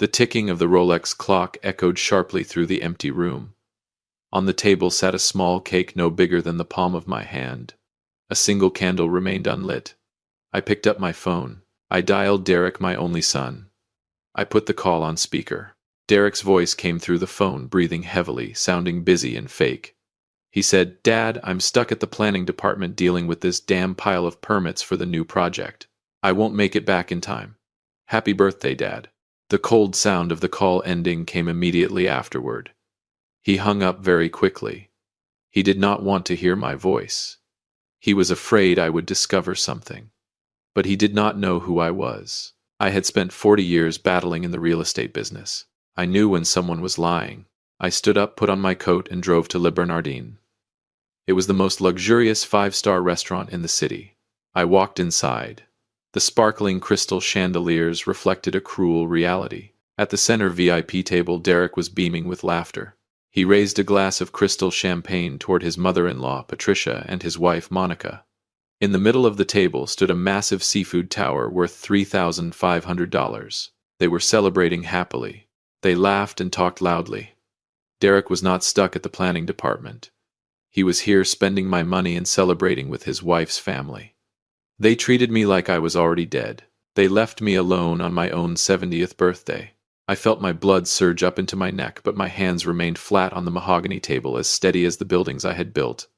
The ticking of the Rolex clock echoed sharply through the empty room. On the table sat a small cake no bigger than the palm of my hand. A single candle remained unlit. I picked up my phone. I dialed Derek, my only son. I put the call on speaker. Derek's voice came through the phone, breathing heavily, sounding busy and fake. He said, "Dad, I'm stuck at the planning department dealing with this damn pile of permits for the new project. I won't make it back in time. Happy birthday, Dad." The cold sound of the call ending came immediately afterward. He hung up very quickly. He did not want to hear my voice. He was afraid I would discover something. But he did not know who I was. I had spent 40 years battling in the real estate business. I knew when someone was lying. I stood up, put on my coat, and drove to Le Bernardin. It was the most luxurious 5-star restaurant in the city. I walked inside. The sparkling crystal chandeliers reflected a cruel reality. At the center VIP table, Derek was beaming with laughter. He raised a glass of crystal champagne toward his mother-in-law, Patricia, and his wife, Monica. In the middle of the table stood a massive seafood tower worth $3,500. They were celebrating happily. They laughed and talked loudly. Derek was not stuck at the planning department. He was here spending my money and celebrating with his wife's family. They treated me like I was already dead. They left me alone on my own 70th birthday. I felt my blood surge up into my neck, but my hands remained flat on the mahogany table, as steady as the buildings I had built.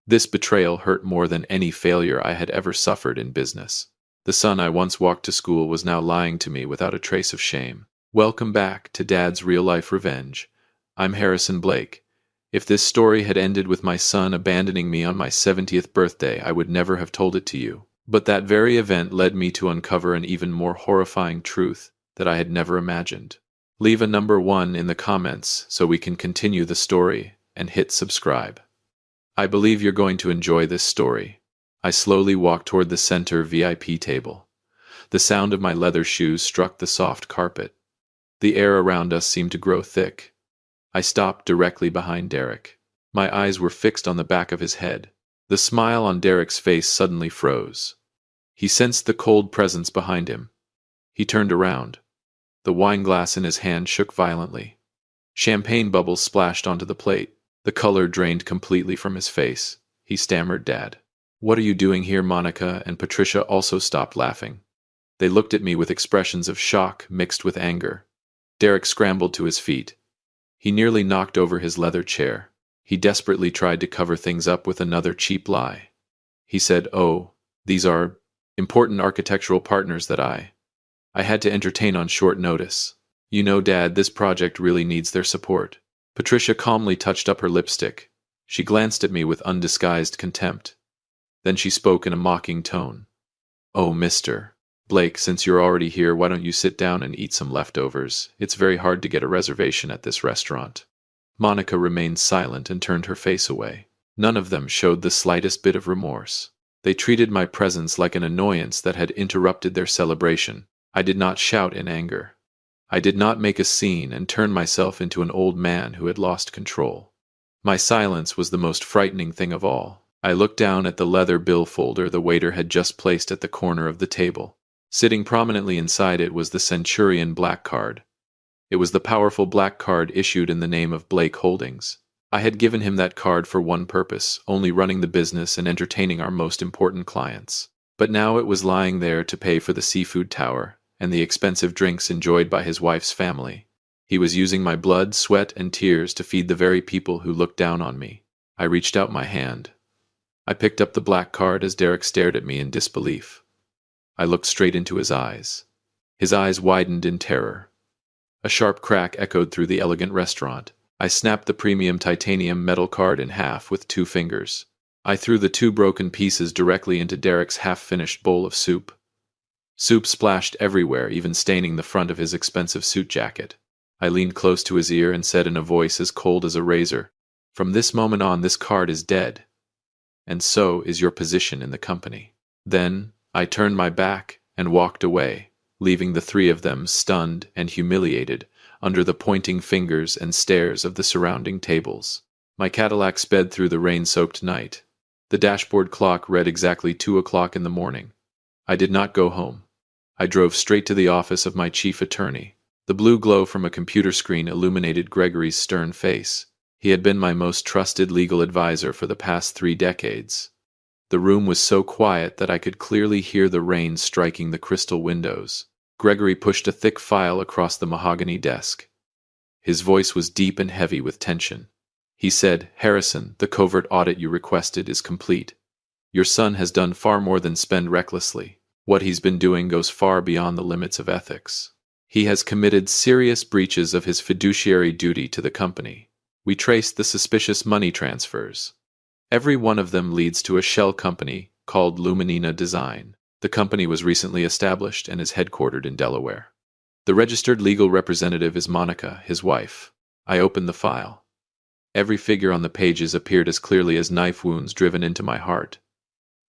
This betrayal hurt more than any failure I had ever suffered in business. The son I once walked to school was now lying to me without a trace of shame. Welcome back to Dad's Real-Life Revenge. I'm Harrison Blake. If this story had ended with my son abandoning me on my 70th birthday, I would never have told it to you. But that very event led me to uncover an even more horrifying truth that I had never imagined. Leave a number 1 in the comments so we can continue the story, and hit subscribe. I believe you're going to enjoy this story. I slowly walked toward the center VIP table. The sound of my leather shoes struck the soft carpet. The air around us seemed to grow thick. I stopped directly behind Derek. My eyes were fixed on the back of his head. The smile on Derek's face suddenly froze. He sensed the cold presence behind him. He turned around. The wine glass in his hand shook violently. Champagne bubbles splashed onto the plate. The color drained completely from his face. He stammered, "Dad." "What are you doing here?" Monica and Patricia also stopped laughing. They looked at me with expressions of shock mixed with anger. Derek scrambled to his feet. He nearly knocked over his leather chair. He desperately tried to cover things up with another cheap lie. He said, "Oh, these are important architectural partners that I had to entertain on short notice. You know, Dad, this project really needs their support." Patricia calmly touched up her lipstick. She glanced at me with undisguised contempt. Then she spoke in a mocking tone. "Oh, Mr. Blake, since you're already here, why don't you sit down and eat some leftovers? It's very hard to get a reservation at this restaurant." Monica remained silent and turned her face away. None of them showed the slightest bit of remorse. They treated my presence like an annoyance that had interrupted their celebration. I did not shout in anger. I did not make a scene and turn myself into an old man who had lost control. My silence was the most frightening thing of all. I looked down at the leather bill folder the waiter had just placed at the corner of the table. Sitting prominently inside it was the Centurion Black Card. It was the powerful black card issued in the name of Blake Holdings. I had given him that card for one purpose, only running the business and entertaining our most important clients. But now it was lying there to pay for the seafood tower and the expensive drinks enjoyed by his wife's family. He was using my blood, sweat, and tears to feed the very people who looked down on me. I reached out my hand. I picked up the black card as Derek stared at me in disbelief. I looked straight into his eyes. His eyes widened in terror. A sharp crack echoed through the elegant restaurant. I snapped the premium titanium metal card in half with 2 fingers. I threw the 2 broken pieces directly into Derek's half-finished bowl of soup. Soup splashed everywhere, even staining the front of his expensive suit jacket. I leaned close to his ear and said in a voice as cold as a razor, "From this moment on, this card is dead. And so is your position in the company." Then I turned my back and walked away, leaving the 3 of them stunned and humiliated under the pointing fingers and stares of the surrounding tables. My Cadillac sped through the rain-soaked night. The dashboard clock read exactly 2 o'clock in the morning. I did not go home. I drove straight to the office of my chief attorney. The blue glow from a computer screen illuminated Gregory's stern face. He had been my most trusted legal advisor for the past 3 decades. The room was so quiet that I could clearly hear the rain striking the crystal windows. Gregory pushed a thick file across the mahogany desk. His voice was deep and heavy with tension. He said, "Harrison, the covert audit you requested is complete. Your son has done far more than spend recklessly. What he's been doing goes far beyond the limits of ethics. He has committed serious breaches of his fiduciary duty to the company. We traced the suspicious money transfers. Every one of them leads to a shell company called Luminina Design. The company was recently established and is headquartered in Delaware. The registered legal representative is Monica, his wife." I opened the file. Every figure on the pages appeared as clearly as knife wounds driven into my heart.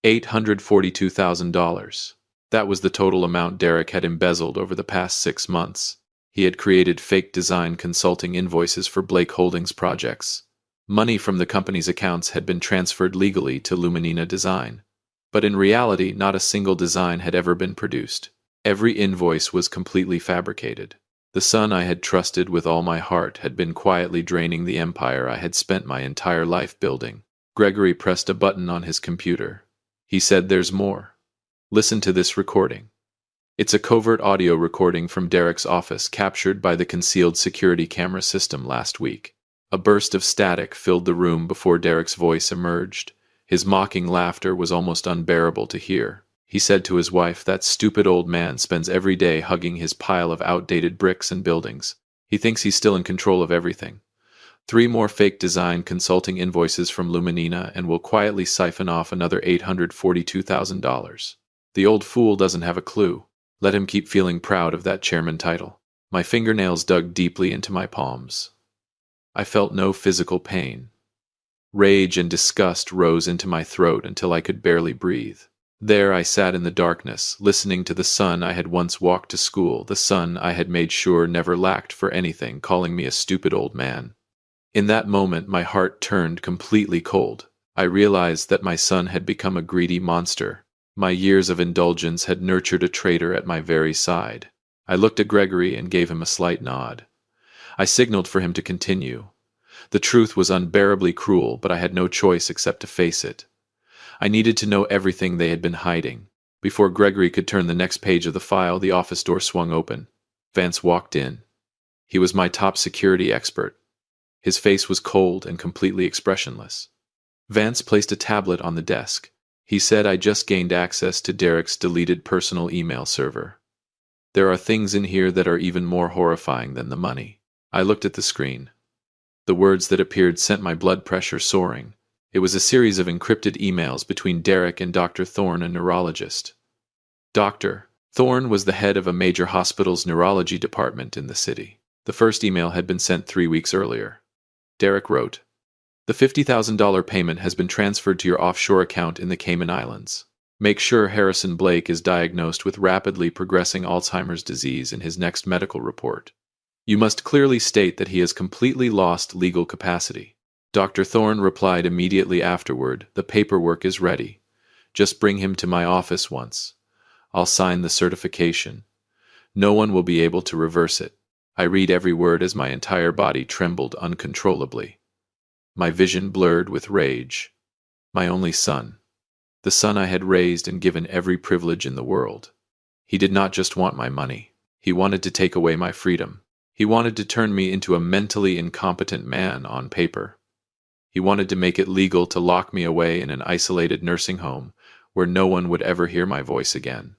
$842,000. That was the total amount Derek had embezzled over the past 6 months. He had created fake design consulting invoices for Blake Holdings projects. Money from the company's accounts had been transferred legally to Luminina Design. But in reality, not a single design had ever been produced. Every invoice was completely fabricated. The son I had trusted with all my heart had been quietly draining the empire I had spent my entire life building. Gregory pressed a button on his computer. He said, "There's more. Listen to this recording." It's a covert audio recording from Derek's office captured by the concealed security camera system last week. A burst of static filled the room before Derek's voice emerged. His mocking laughter was almost unbearable to hear. He said to his wife, "That stupid old man spends every day hugging his pile of outdated bricks and buildings. He thinks he's still in control of everything. 3 more fake design consulting invoices from Luminina and will quietly siphon off another $842,000. The old fool doesn't have a clue. Let him keep feeling proud of that chairman title." My fingernails dug deeply into my palms. I felt no physical pain. Rage and disgust rose into my throat until I could barely breathe. There I sat in the darkness, listening to the son I had once walked to school, the son I had made sure never lacked for anything, calling me a stupid old man. In that moment, my heart turned completely cold. I realized that my son had become a greedy monster. My years of indulgence had nurtured a traitor at my very side. I looked at Gregory and gave him a slight nod. I signaled for him to continue. The truth was unbearably cruel, but I had no choice except to face it. I needed to know everything they had been hiding. Before Gregory could turn the next page of the file, the office door swung open. Vance walked in. He was my top security expert. His face was cold and completely expressionless. Vance placed a tablet on the desk. He said, "I just gained access to Derek's deleted personal email server. There are things in here that are even more horrifying than the money." I looked at the screen. The words that appeared sent my blood pressure soaring. It was a series of encrypted emails between Derek and Dr. Thorne, a neurologist. Dr. Thorne was the head of a major hospital's neurology department in the city. The first email had been sent 3 weeks earlier. Derek wrote, "The $50,000 payment has been transferred to your offshore account in the Cayman Islands. Make sure Harrison Blake is diagnosed with rapidly progressing Alzheimer's disease in his next medical report. You must clearly state that he has completely lost legal capacity." Dr. Thorne replied immediately afterward, "The paperwork is ready. Just bring him to my office once. I'll sign the certification. No one will be able to reverse it." I read every word as my entire body trembled uncontrollably. My vision blurred with rage. My only son. The son I had raised and given every privilege in the world. He did not just want my money. He wanted to take away my freedom. He wanted to turn me into a mentally incompetent man on paper. He wanted to make it legal to lock me away in an isolated nursing home where no one would ever hear my voice again.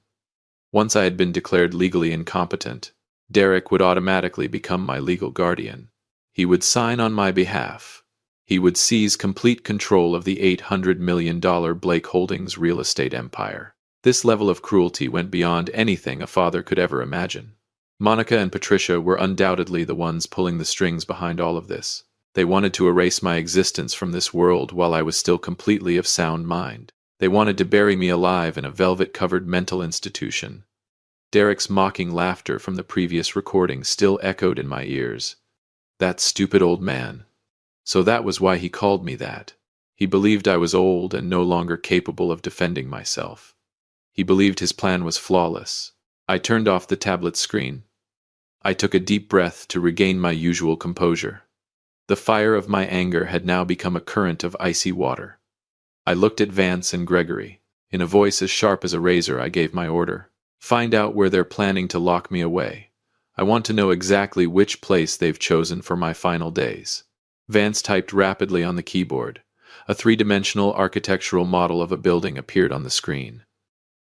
Once I had been declared legally incompetent, Derek would automatically become my legal guardian. He would sign on my behalf. He would seize complete control of the $800 million Blake Holdings real estate empire. This level of cruelty went beyond anything a father could ever imagine. Monica and Patricia were undoubtedly the ones pulling the strings behind all of this. They wanted to erase my existence from this world while I was still completely of sound mind. They wanted to bury me alive in a velvet-covered mental institution. Derek's mocking laughter from the previous recording still echoed in my ears. That stupid old man. So that was why he called me that. He believed I was old and no longer capable of defending myself. He believed his plan was flawless. I turned off the tablet screen. I took a deep breath to regain my usual composure. The fire of my anger had now become a current of icy water. I looked at Vance and Gregory. In a voice as sharp as a razor, I gave my order. Find out where they're planning to lock me away. I want to know exactly which place they've chosen for my final days. Vance typed rapidly on the keyboard. A three-dimensional architectural model of a building appeared on the screen.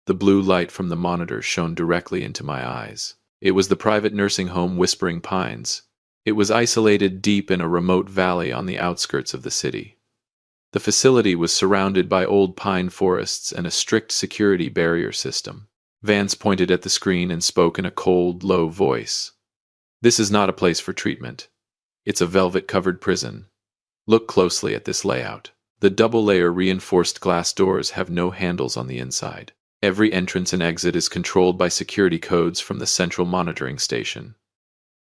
The blue light from the monitor shone directly into my eyes. It was the private nursing home Whispering Pines. It was isolated deep in a remote valley on the outskirts of the city. The facility was surrounded by old pine forests and a strict security barrier system. Vance pointed at the screen and spoke in a cold, low voice. This is not a place for treatment. It's a velvet-covered prison. Look closely at this layout. The double-layer reinforced glass doors have no handles on the inside. Every entrance and exit is controlled by security codes from the central monitoring station.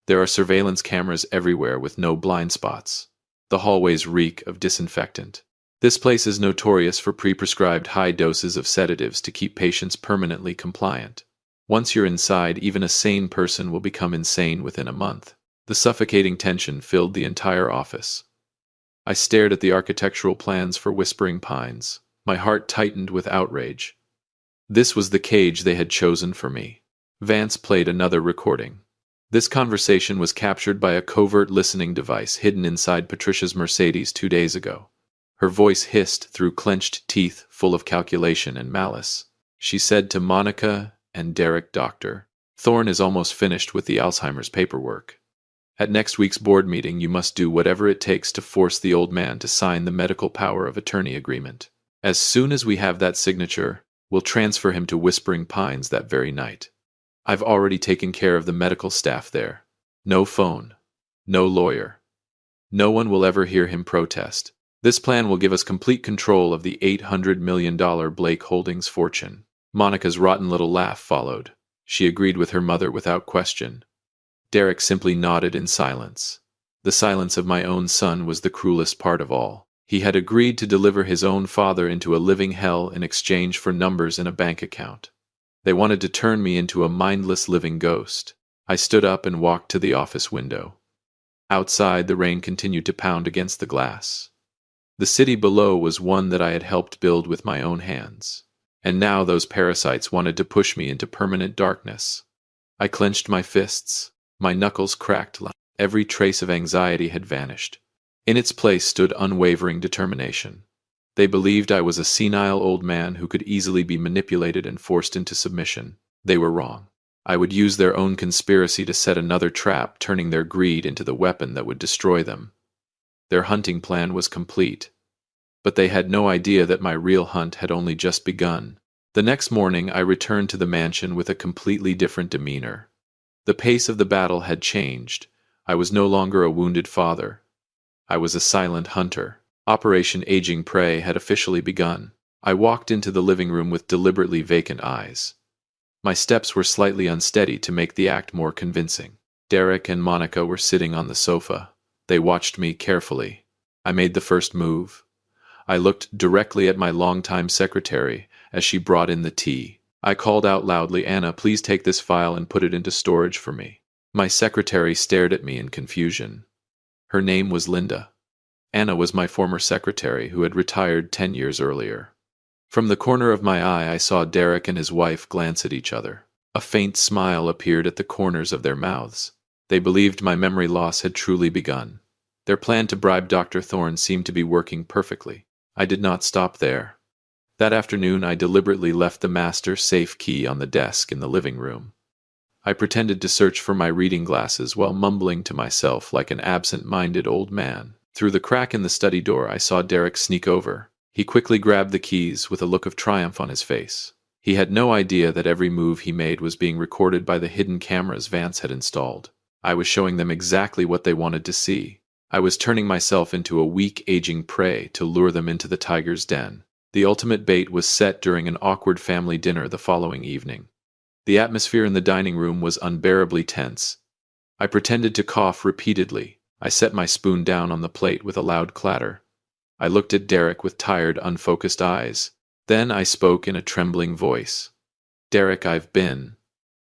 There are surveillance cameras everywhere with no blind spots. The hallways reek of disinfectant. This place is notorious for pre-prescribed high doses of sedatives to keep patients permanently compliant. Once you're inside, even a sane person will become insane within a month. The suffocating tension filled the entire office. I stared at the architectural plans for Whispering Pines. My heart tightened with outrage. This was the cage they had chosen for me. Vance played another recording. This conversation was captured by a covert listening device hidden inside Patricia's Mercedes 2 days ago. Her voice hissed through clenched teeth full of calculation and malice. She said to Monica and Derek, Dr. Thorne is almost finished with the Alzheimer's paperwork. At next week's board meeting, you must do whatever it takes to force the old man to sign the medical power of attorney agreement. As soon as we have that signature, we'll transfer him to Whispering Pines that very night. I've already taken care of the medical staff there. No phone. No lawyer. No one will ever hear him protest. This plan will give us complete control of the $800 million Blake Holdings fortune. Monica's rotten little laugh followed. She agreed with her mother without question. Derek simply nodded in silence. The silence of my own son was the cruelest part of all. He had agreed to deliver his own father into a living hell in exchange for numbers in a bank account. They wanted to turn me into a mindless living ghost. I stood up and walked to the office window. Outside, the rain continued to pound against the glass. The city below was one that I had helped build with my own hands. And now those parasites wanted to push me into permanent darkness. I clenched my fists. My knuckles cracked. Every trace of anxiety had vanished. In its place stood unwavering determination. They believed I was a senile old man who could easily be manipulated and forced into submission. They were wrong. I would use their own conspiracy to set another trap, turning their greed into the weapon that would destroy them. Their hunting plan was complete. But they had no idea that my real hunt had only just begun. The next morning, I returned to the mansion with a completely different demeanor. The pace of the battle had changed. I was no longer a wounded father. I was a silent hunter. Operation Aging Prey had officially begun. I walked into the living room with deliberately vacant eyes. My steps were slightly unsteady to make the act more convincing. Derek and Monica were sitting on the sofa. They watched me carefully. I made the first move. I looked directly at my longtime secretary as she brought in the tea. I called out loudly, "Anna, please take this file and put it into storage for me." My secretary stared at me in confusion. Her name was Linda. Anna was my former secretary who had retired 10 years earlier. From the corner of my eye, I saw Derek and his wife glance at each other. A faint smile appeared at the corners of their mouths. They believed my memory loss had truly begun. Their plan to bribe Dr. Thorne seemed to be working perfectly. I did not stop there. That afternoon, I deliberately left the master safe key on the desk in the living room. I pretended to search for my reading glasses while mumbling to myself like an absent-minded old man. Through the crack in the study door, I saw Derek sneak over. He quickly grabbed the keys with a look of triumph on his face. He had no idea that every move he made was being recorded by the hidden cameras Vance had installed. I was showing them exactly what they wanted to see. I was turning myself into a weak, aging prey to lure them into the tiger's den. The ultimate bait was set during an awkward family dinner the following evening. The atmosphere in the dining room was unbearably tense. I pretended to cough repeatedly. I set my spoon down on the plate with a loud clatter. I looked at Derek with tired, unfocused eyes. Then I spoke in a trembling voice. "Derek, I've been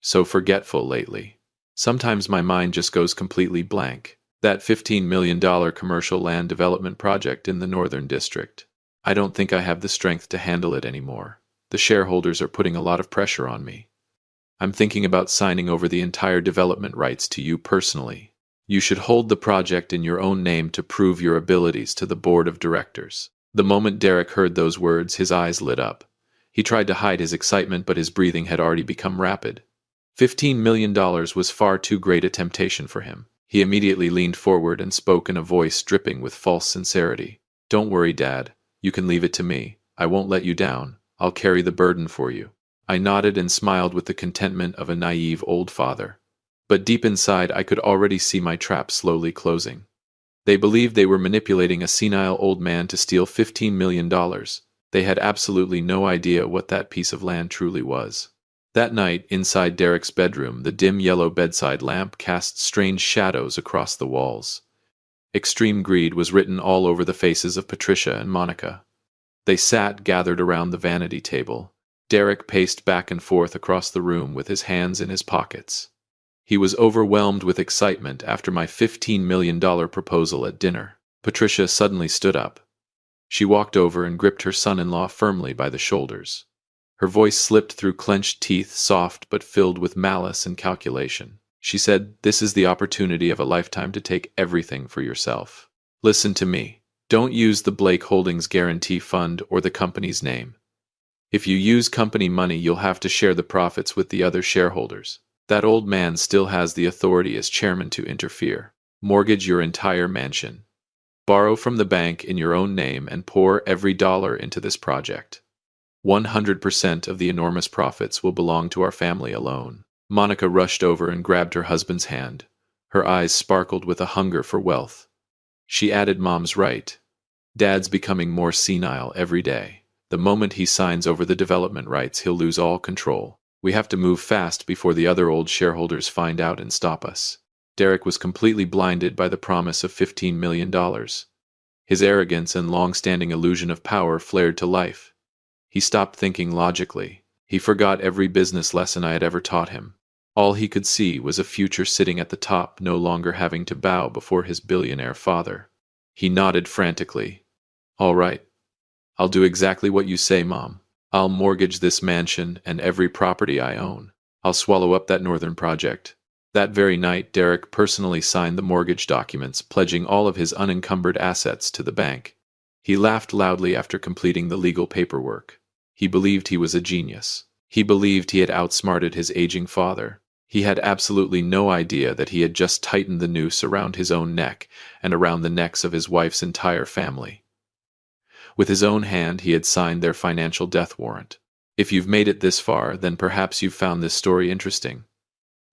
so forgetful lately. Sometimes my mind just goes completely blank. That $15 million commercial land development project in the Northern District. I don't think I have the strength to handle it anymore. The shareholders are putting a lot of pressure on me. I'm thinking about signing over the entire development rights to you personally. You should hold the project in your own name to prove your abilities to the board of directors. The moment Derek heard those words, his eyes lit up. He tried to hide his excitement, but his breathing had already become rapid. $15 million was far too great a temptation for him. He immediately leaned forward and spoke in a voice dripping with false sincerity. Don't worry, Dad. You can leave it to me. I won't let you down. I'll carry the burden for you. I nodded and smiled with the contentment of a naive old father. But deep inside, I could already see my trap slowly closing. They believed they were manipulating a senile old man to steal $15 million. They had absolutely no idea what that piece of land truly was. That night, inside Derek's bedroom, the dim yellow bedside lamp cast strange shadows across the walls. Extreme greed was written all over the faces of Patricia and Monica. They sat gathered around the vanity table. Derek paced back and forth across the room with his hands in his pockets. He was overwhelmed with excitement after my $15 million proposal at dinner. Patricia suddenly stood up. She walked over and gripped her son-in-law firmly by the shoulders. Her voice slipped through clenched teeth, soft but filled with malice and calculation. She said, "This is the opportunity of a lifetime to take everything for yourself. Listen to me. Don't use the Blake Holdings Guarantee Fund or the company's name. If you use company money, you'll have to share the profits with the other shareholders. That old man still has the authority as chairman to interfere. Mortgage your entire mansion. Borrow from the bank in your own name and pour every dollar into this project. 100% of the enormous profits will belong to our family alone." Monica rushed over and grabbed her husband's hand. Her eyes sparkled with a hunger for wealth. She added, "Mom's right. Dad's becoming more senile every day. The moment he signs over the development rights, he'll lose all control. We have to move fast before the other old shareholders find out and stop us." Derek was completely blinded by the promise of $15 million. His arrogance and long-standing illusion of power flared to life. He stopped thinking logically. He forgot every business lesson I had ever taught him. All he could see was a future sitting at the top, no longer having to bow before his billionaire father. He nodded frantically. "All right. I'll do exactly what you say, Mom. I'll mortgage this mansion and every property I own. I'll swallow up that Northern project." That very night, Derek personally signed the mortgage documents, pledging all of his unencumbered assets to the bank. He laughed loudly after completing the legal paperwork. He believed he was a genius. He believed he had outsmarted his aging father. He had absolutely no idea that he had just tightened the noose around his own neck and around the necks of his wife's entire family. With his own hand, he had signed their financial death warrant. If you've made it this far, then perhaps you've found this story interesting.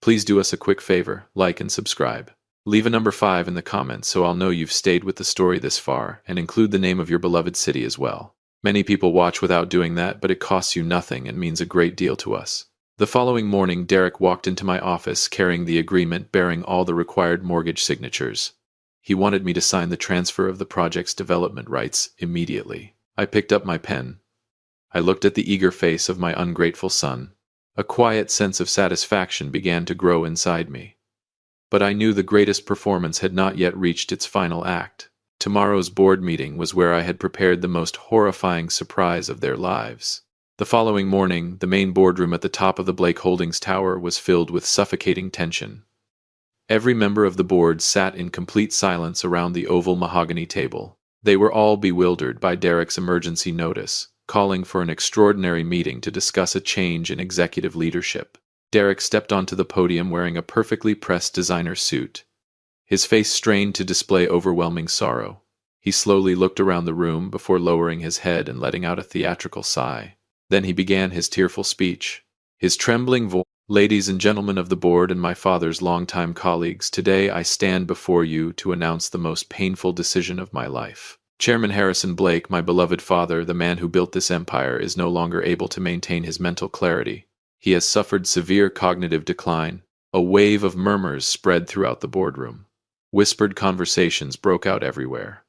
Please do us a quick favor, like and subscribe. Leave a number 5 in the comments so I'll know you've stayed with the story this far, and include the name of your beloved city as well. Many people watch without doing that, but it costs you nothing and means a great deal to us. The following morning, Derek walked into my office carrying the agreement bearing all the required mortgage signatures. He wanted me to sign the transfer of the project's development rights immediately. I picked up my pen. I looked at the eager face of my ungrateful son. A quiet sense of satisfaction began to grow inside me. But I knew the greatest performance had not yet reached its final act. Tomorrow's board meeting was where I had prepared the most horrifying surprise of their lives. The following morning, the main boardroom at the top of the Blake Holdings Tower was filled with suffocating tension. Every member of the board sat in complete silence around the oval mahogany table. They were all bewildered by Derek's emergency notice, calling for an extraordinary meeting to discuss a change in executive leadership. Derek stepped onto the podium wearing a perfectly pressed designer suit. His face strained to display overwhelming sorrow. He slowly looked around the room before lowering his head and letting out a theatrical sigh. Then he began his tearful speech. His trembling voice, "Ladies and gentlemen of the board and my father's longtime colleagues, today I stand before you to announce the most painful decision of my life. Chairman Harrison Blake, my beloved father, the man who built this empire, is no longer able to maintain his mental clarity. He has suffered severe cognitive decline." A wave of murmurs spread throughout the boardroom. Whispered conversations broke out everywhere.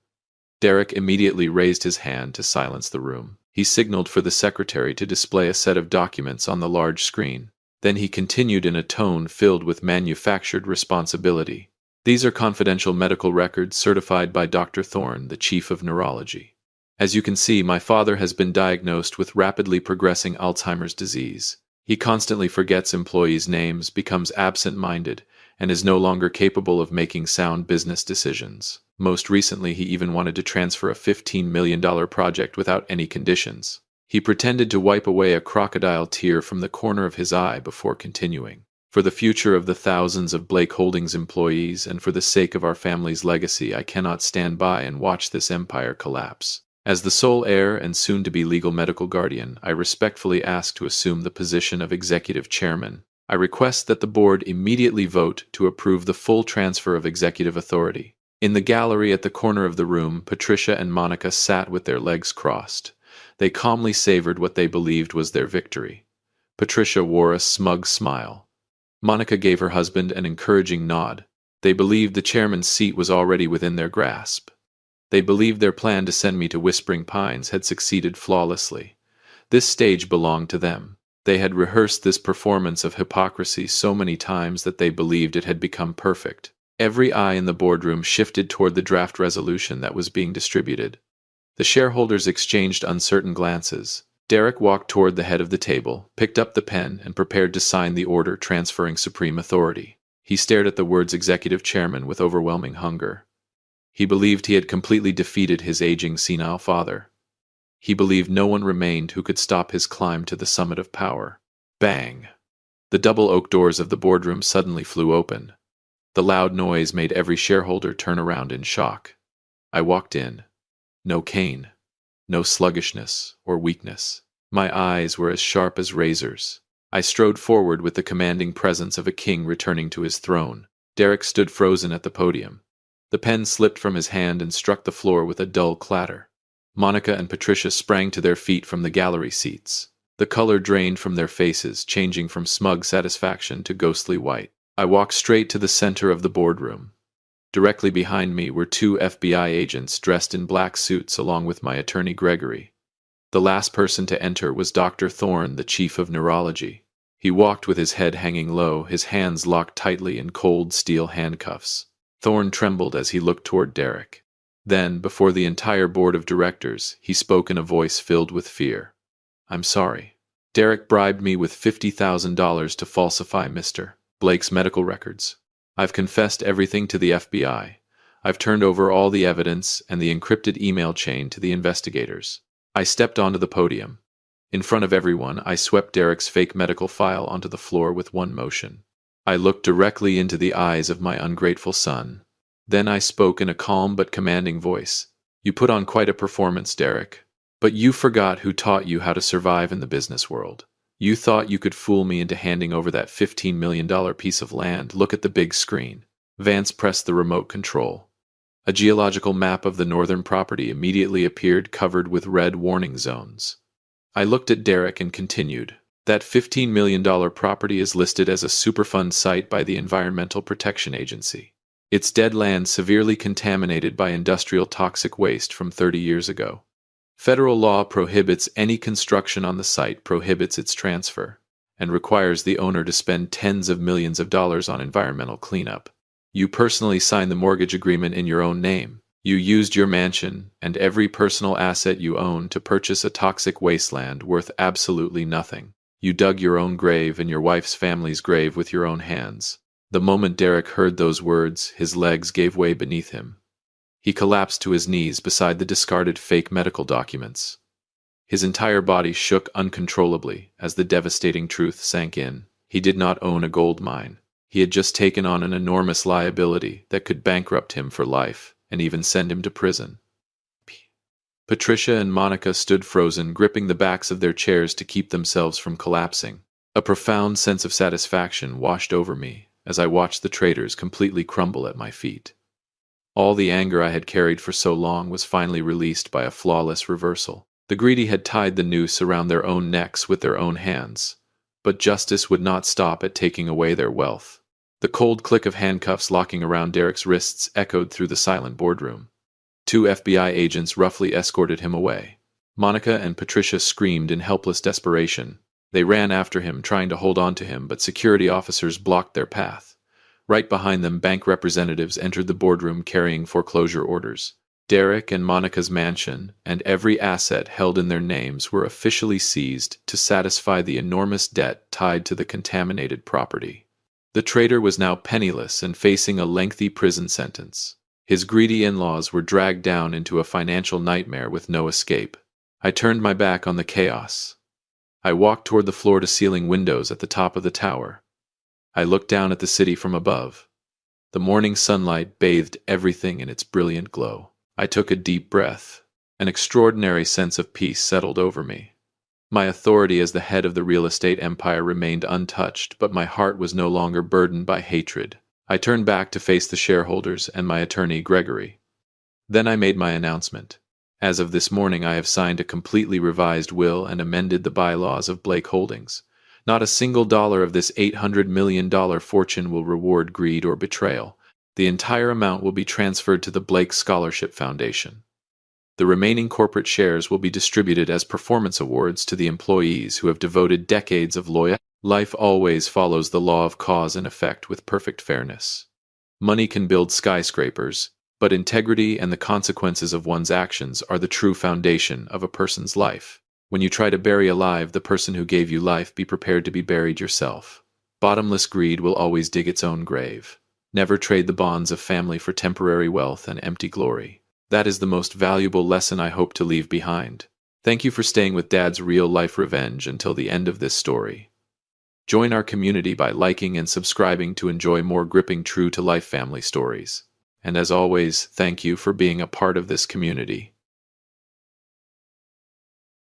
Derek immediately raised his hand to silence the room. He signaled for the secretary to display a set of documents on the large screen. Then he continued in a tone filled with manufactured responsibility. These are confidential medical records certified by Dr. Thorne, the chief of neurology. As you can see, my father has been diagnosed with rapidly progressing Alzheimer's disease. He constantly forgets employees' names, becomes absent-minded, and is no longer capable of making sound business decisions. Most recently, he even wanted to transfer a $15 million project without any conditions. He pretended to wipe away a crocodile tear from the corner of his eye before continuing. For the future of the thousands of Blake Holdings employees and for the sake of our family's legacy, I cannot stand by and watch this empire collapse. As the sole heir and soon-to-be legal medical guardian, I respectfully ask to assume the position of executive chairman. I request that the board immediately vote to approve the full transfer of executive authority. In the gallery at the corner of the room, Patricia and Monica sat with their legs crossed. They calmly savored what they believed was their victory. Patricia wore a smug smile. Monica gave her husband an encouraging nod. They believed the chairman's seat was already within their grasp. They believed their plan to send me to Whispering Pines had succeeded flawlessly. This stage belonged to them. They had rehearsed this performance of hypocrisy so many times that they believed it had become perfect. Every eye in the boardroom shifted toward the draft resolution that was being distributed. The shareholders exchanged uncertain glances. Derek walked toward the head of the table, picked up the pen, and prepared to sign the order transferring supreme authority. He stared at the words executive chairman with overwhelming hunger. He believed he had completely defeated his aging senile father. He believed no one remained who could stop his climb to the summit of power. Bang! The double oak doors of the boardroom suddenly flew open. The loud noise made every shareholder turn around in shock. I walked in. No cane. No sluggishness or weakness. My eyes were as sharp as razors. I strode forward with the commanding presence of a king returning to his throne. Derek stood frozen at the podium. The pen slipped from his hand and struck the floor with a dull clatter. Monica and Patricia sprang to their feet from the gallery seats. The color drained from their faces, changing from smug satisfaction to ghostly white. I walked straight to the center of the boardroom. Directly behind me were two FBI agents dressed in black suits along with my attorney Gregory. The last person to enter was Dr. Thorne, the chief of neurology. He walked with his head hanging low, his hands locked tightly in cold steel handcuffs. Thorne trembled as he looked toward Derek. Then, before the entire board of directors, he spoke in a voice filled with fear. "I'm sorry. Derek bribed me with $50,000 to falsify Mr. Blake's medical records. I've confessed everything to the FBI. I've turned over all the evidence and the encrypted email chain to the investigators." I stepped onto the podium. In front of everyone, I swept Derek's fake medical file onto the floor with one motion. I looked directly into the eyes of my ungrateful son. Then I spoke in a calm but commanding voice. "You put on quite a performance, Derek. But you forgot who taught you how to survive in the business world. You thought you could fool me into handing over that $15 million piece of land. Look at the big screen." Vance pressed the remote control. A geological map of the northern property immediately appeared, covered with red warning zones. I looked at Derek and continued. "That $15 million property is listed as a Superfund site by the Environmental Protection Agency. It's dead land severely contaminated by industrial toxic waste from 30 years ago. Federal law prohibits any construction on the site, prohibits its transfer, and requires the owner to spend tens of millions of dollars on environmental cleanup. You personally signed the mortgage agreement in your own name. You used your mansion and every personal asset you own to purchase a toxic wasteland worth absolutely nothing. You dug your own grave and your wife's family's grave with your own hands." The moment Derek heard those words, his legs gave way beneath him. He collapsed to his knees beside the discarded fake medical documents. His entire body shook uncontrollably as the devastating truth sank in. He did not own a gold mine. He had just taken on an enormous liability that could bankrupt him for life and even send him to prison. Patricia and Monica stood frozen, gripping the backs of their chairs to keep themselves from collapsing. A profound sense of satisfaction washed over me as I watched the traitors completely crumble at my feet. All the anger I had carried for so long was finally released by a flawless reversal. The greedy had tied the noose around their own necks with their own hands, but justice would not stop at taking away their wealth. The cold click of handcuffs locking around Derek's wrists echoed through the silent boardroom. 2 FBI agents roughly escorted him away. Monica and Patricia screamed in helpless desperation. They ran after him, trying to hold on to him, but security officers blocked their path. Right behind them, bank representatives entered the boardroom carrying foreclosure orders. Derek and Monica's mansion and every asset held in their names were officially seized to satisfy the enormous debt tied to the contaminated property. The traitor was now penniless and facing a lengthy prison sentence. His greedy in-laws were dragged down into a financial nightmare with no escape. I turned my back on the chaos. I walked toward the floor-to-ceiling windows at the top of the tower. I looked down at the city from above. The morning sunlight bathed everything in its brilliant glow. I took a deep breath. An extraordinary sense of peace settled over me. My authority as the head of the real estate empire remained untouched, but my heart was no longer burdened by hatred. I turned back to face the shareholders and my attorney, Gregory. Then I made my announcement. As of this morning, I have signed a completely revised will and amended the bylaws of Blake Holdings. Not a single dollar of this $800 million fortune will reward greed or betrayal. The entire amount will be transferred to the Blake Scholarship Foundation. The remaining corporate shares will be distributed as performance awards to the employees who have devoted decades of loyalty. Life always follows the law of cause and effect with perfect fairness. Money can build skyscrapers, but integrity and the consequences of one's actions are the true foundation of a person's life. When you try to bury alive the person who gave you life, be prepared to be buried yourself. Bottomless greed will always dig its own grave. Never trade the bonds of family for temporary wealth and empty glory. That is the most valuable lesson I hope to leave behind. Thank you for staying with Dad's real-life revenge until the end of this story. Join our community by liking and subscribing to enjoy more gripping true-to-life family stories. And as always, thank you for being a part of this community.